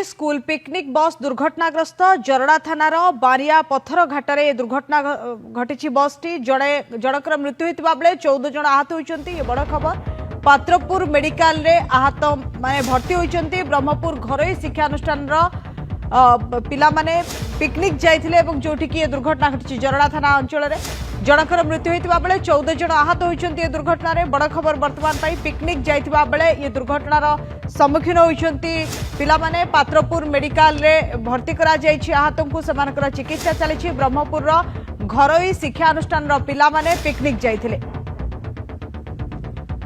School picnic बस दुर्घटनाग्रस्त जरड़ा थानार बारिया पत्थर घाटे दुर्घटना घटी बस टी जनकर मृत्यु होता बेले 14 जन आहत होती बड़ खबर। पात्रपुर मेडिकल रे आहत माने भर्ती होती ब्रह्मपुर घरोई शिक्षानुष्ठान पिला माने पिकनिक जाइथिले एवं जोठी की दुर्घटना घटी जरड़ा थाना अंचल रे जनकर मृत्यु होता बेले 14 जन आहत होती दुर्घटना रे बड़ खबर। वर्तमान पिकनिक जाइथिबा बेले ये दुर्घटनार सम्मुखीन होती पिला माने पात्रपुर मेडिकल रे भर्ती करा जाइछि आहत को सेमानकर चिकित्सा चली। ब्रह्मपुर घरोई शिक्षानुष्ठान पिला माने पिकनिक जाइथिले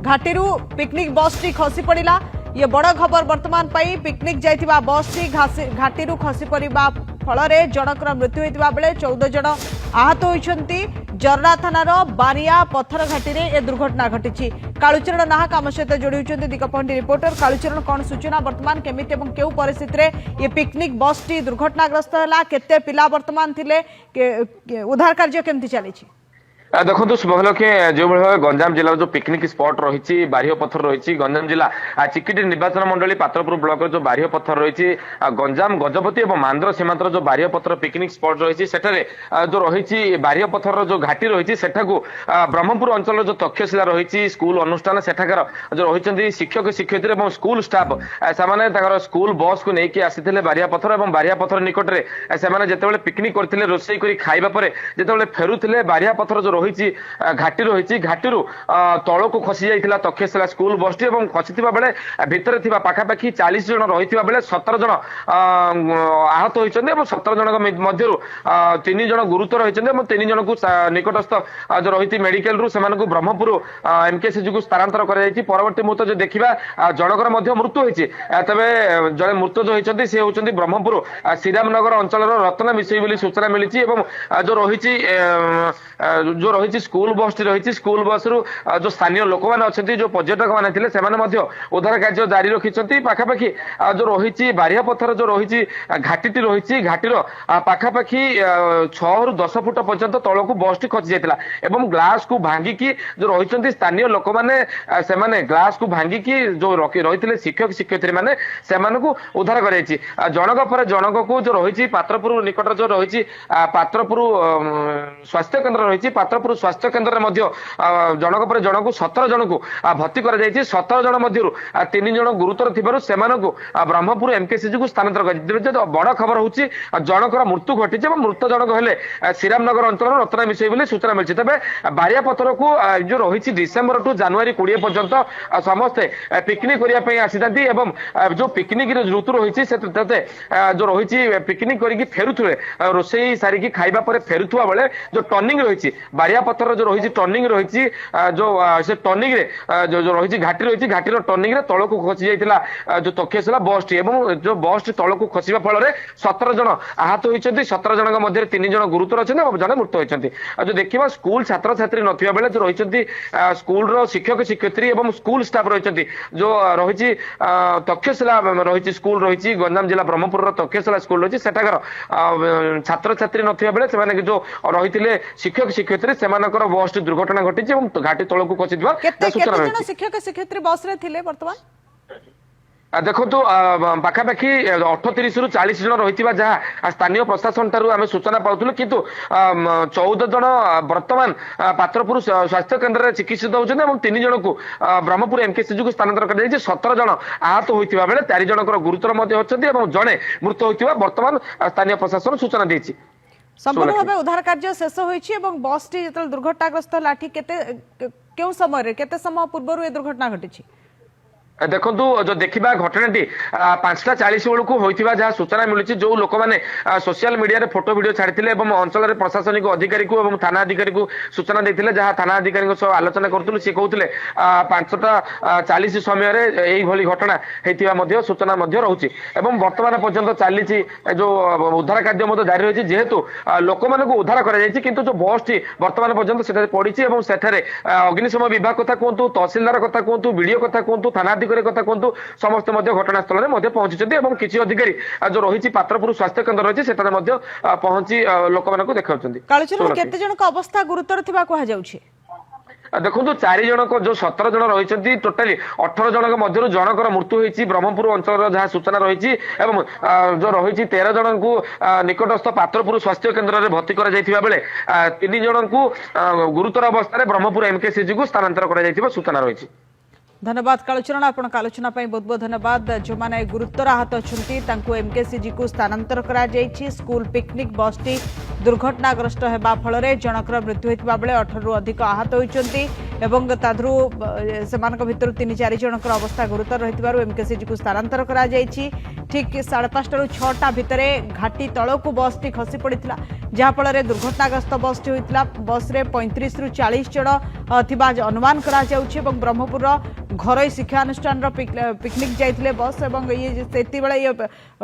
घाटीरू पिकनिक बस टी खसी पड़ा ये बड़ खबर। वर्तमान पिकनिक जाइथिबा बस टी घाटीरू खसी पड़ा फल जनकर मृत्यु होता बेले 14 जन आहत होती जरड़ा थानार बारिया पत्थर घाटी रे ये दुर्घटना घटी। कालुचरण नाहक आम सहित जोड़ी होती दिगपहंडी रिपोर्टर। कालुचरण कौन सूचना वर्तमान केमिति एवं केउ परिस्थिति रे ये पिकनिक बस टी दुर्घटनाग्रस्त है केते पिला वर्तमान थिले उद्धार कार्य केमति चली? देखो शुभलक्षे जो भाव गंजाम जिला जो पिकनिक स्पॉट रही बारिह पत्थर रही गंजाम जिला चिकिटी निर्वाचन मंडली पात्रपुर ब्लॉक जो बारिह पत्थर रही गंजाम गजपति और मांद्र सीमांतर जो बारिह पत्थर पिकनिक स्पॉट रही जो रही बारिह पत्थर जो घाटी रही ब्रह्मपुर अंचल जो तक्षशिला रही स्कूल अनुष्ठान सेठाकार जो रही शिक्षक शिक्षयित्री और स्कूल स्टाफ से स्कूल बस को लेकिन आसी बारिह पत्थर और बारिह पत्थर निकट में से जिते पिकनिक करते रोषे कर खाइबा पर जिते फेरुले बारिह पत्थर जो रही घाटी रही घाटी तल को खसी जाइथिला तक्षशिला स्कूल बस टी खसीथिबा बेले भितर थिबा पाखापाखि 40 जन रहिथिबा बेले 17 जन आहत होइछन्ते और 17 जन मध्यरु 3 जन गुरुतर होइछन्ते और 3 जन को निकटस्थ जो रही मेडिकल रु सेमानकु ब्रह्मपुर एमकेसीजी को स्थानांतर करा जायछि। परवर्ती मुहूर्त जो देखिबा जनकर मध्य मृत्यु होइछि तबे जने मृत्यु जो होइछन्ते से होउछन्ते ब्रह्मपुर श्रीरामनगर अंचलर रत्न मिसई बोली सूचना मिलिछि और जो रही स्कूल बस टी रही स्कूल बस रु जो स्थानीय लोक मैंने अच्छा जो पर्यटक मैंने थे से उद्धार कार्य जारी रखिंट पाखापाखि जो रही बारिह पत्थर जो रही घाटी रही घाटीर पाखापाखि 6 ରୁ 10 फुट पर्यंत तल को बस टी खसी जाता और ग्लास को भांगिकी जो रही स्थानीय लोक मैंने ग्लास को भांगिकी जो रही शिक्षक शिक्षयित्री मैंने से उद्धार कर जनक पर जनक को जो रही पात्रपुर निकट जो रही पात्रपुर स्वास्थ्य केन्द्र रही पात्रपुर स्वास्थ्य केन्द्र में जनक पर जनक 17 जन को भर्ती कर 17 जन मध्य 3 जन गुरुतर थी से ब्रह्मपुर एमकेसीजी को स्थानांतर कर बड़ खबर हूँ जनकर मृत्यु घटी मृत जनक हेले श्रीरामनगर अंचल रत्ना मिसई बोली सूचना मिली। तेज बारिया पत्थर को जो रही डिसेम्बर टू जनवरी 20 पर्यंत समस्ते पिकनिक करने आसी था जो पिकनिक ऋतु रही जो रही पिकनिक करके फेरुले रोषे सारिकी खाइबा पर फेरुवा बेले जो टर्निंग रही बारिया पत्थर जो रही टर्निंग रही जो से टर्निंग रे जो रही घाटी रही घाटीर टर्निंग रे तल को खसी जाइथिला जो तक्षशिला बस टी जो बस टी तल को खसिबा फल 17 जन आहत होइछन्ति 17 जन मध्य 3 जन गुरुतर अछन्ति और जन मृत्यु होइछन्ति। जो देखिबा स्कूल छात्र छात्री नथिबा बेले जो रहिछन्ति स्कूल रो शिक्षक शिक्षयित्री और स्कूल स्टाफ रहिछन्ति जो रही तक्षशिला रही स्कूल रही गंजाम जिला ब्रह्मपुर रो तक्षशिला स्कूल रही सेठाकर छात्र छात्री नथिबा बेले से जो रही शिक्षक शिक्षयित्री सेमानकर बस टी दुर्घटना घटी घाटी तल को खसी सूचना शिक्षक शिक्षयित्री बस रे थिले वर्तमान देखो पाखापाखि 38 ରୁ 40 जन रही जहाँ स्थानीय प्रशासन ठारू आम सूचना पाउलु किंतु 14 जन वर्तमान पात्रपुर स्वास्थ्य केन्द्र में चिकित्सित होती 3 जन को ब्रह्मपुर एमकेसीजी को स्थानांतर कर 17 जन आहत होता बेले 4 जनकर गुरुतर जड़े मृत होता वर्तमान स्थानीय प्रशासन सूचना देती। संपूर्ण भाव उद्धार कार्य शेष होइछि एवं बस टी जतल दुर्घटनाग्रस्त लाठी केउ समय केते समय पूर्व ये दुर्घटना घटी? देखो जो देखा घटनाटी 5:40 बेलू होता जहाँ सूचना मिली जो लोक मैंने सोशल मीडिया फोटो वीडियो छाड़ी अंचल प्रशासनिक अधिकारी को और थाना अधिकारी को सूचना देते जहाँ थाना अधिकारी सह आलोचना करूँ सी कहते 5:40 समय यही घटना होता सूचना रोचे और बर्तमान पर्यंत चली जो उद्धार कार्य जारी रही जेहेतु लोक मान उद्धार कर जो बस टी बर्तमान पर्यंत से पड़ी और अग्निशम विभाग कथा कहतु तहसिलदार कथा कहतु बीडीओ कथा कहतु थाना कथा कहतु समस्त घटनास्थल में पहुंची किसी अधिकारी जो रही पात्रपुर स्वास्थ्य केन्द्र रही पहुंची लोक देखा अवस्था गुरुतर देखो 4 जन को जो 17 जन रही टोटाली 18 जन मध्य जनकर मृत्यु होती ब्रह्मपुर अंचल जहाँ सूचना रही जो रही 13 जन को निकटस्थ पात्रपुर स्वास्थ्य केन्द्र में भर्ती कर 3 जन को गुरुतर अवस्था ब्रह्मपुर एमकेसीजी को स्थानांतर कर सूचना रही। धन्यवाद कालचरण आपण आलोचना बहुत बहुत धन्यवाद। जो माने गुरुतर आहत अच्छा एमकेसीजी को स्थानांतर करा जायछि। स्कूल पिकनिक बस टी दुर्घटनाग्रस्त हेबा फल जनकर मृत्यु होता बेले 18 रु अधिक आहत होती तादरू सेमानक भितर 3-4 जनकर अवस्था गुरुतर रही एमकेसीजी को स्थानांतर करा जायछि। ठीक 5:30 रु 6टा भितर घाटी तलकू बस टी खसी पड़ता जहाँफल दुर्घटनाग्रस्त बस टी होता। बस रे 35 रु 40 जन थिबा अनुमान करा जाउछि एवं ब्रह्मपुर घर शिक्षानुष्ठान पिकनिक जाइथिले बस एवं ये ये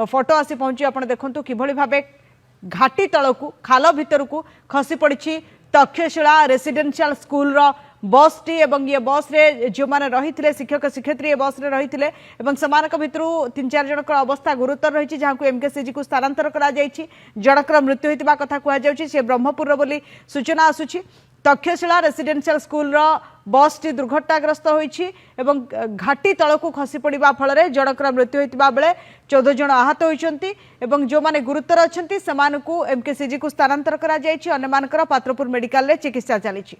फोटो आसी पहुंची आपण देखंतु किभଳି भाबे घाटी तलकू खाल भितर को खसी पड़ी तक्षशिला रेसिडेंशियल स्कूल रो बस टी एवं ये बस रे जो माने रही शिक्षक शिक्षयित्री ये बस रे रही समानक भितर 3-4 जनक अवस्था गुरुतर रही जहाँ को एमकेसीजी को स्थानांतर करा जायछि। जनकर मृत्यु होता कथा कहुछि से ब्रह्मपुर बोली सूचना आसुछि। तक्षशिला रेसिडेंशियल स्कूल रो बस टी दुर्घटनाग्रस्त होइछि एवं घाटी तलकू खसी पड़िबा फल जनकर मृत्यु होता बेले 14 जन आहत होइछन्ति एवं जो माने गुरुतर अछन्ति सेमानकु एमकेसीजी को स्थानांतर करा जायछि। अन्यमानकर पात्रपुर मेडिकल रे चिकित्सा चलिछि।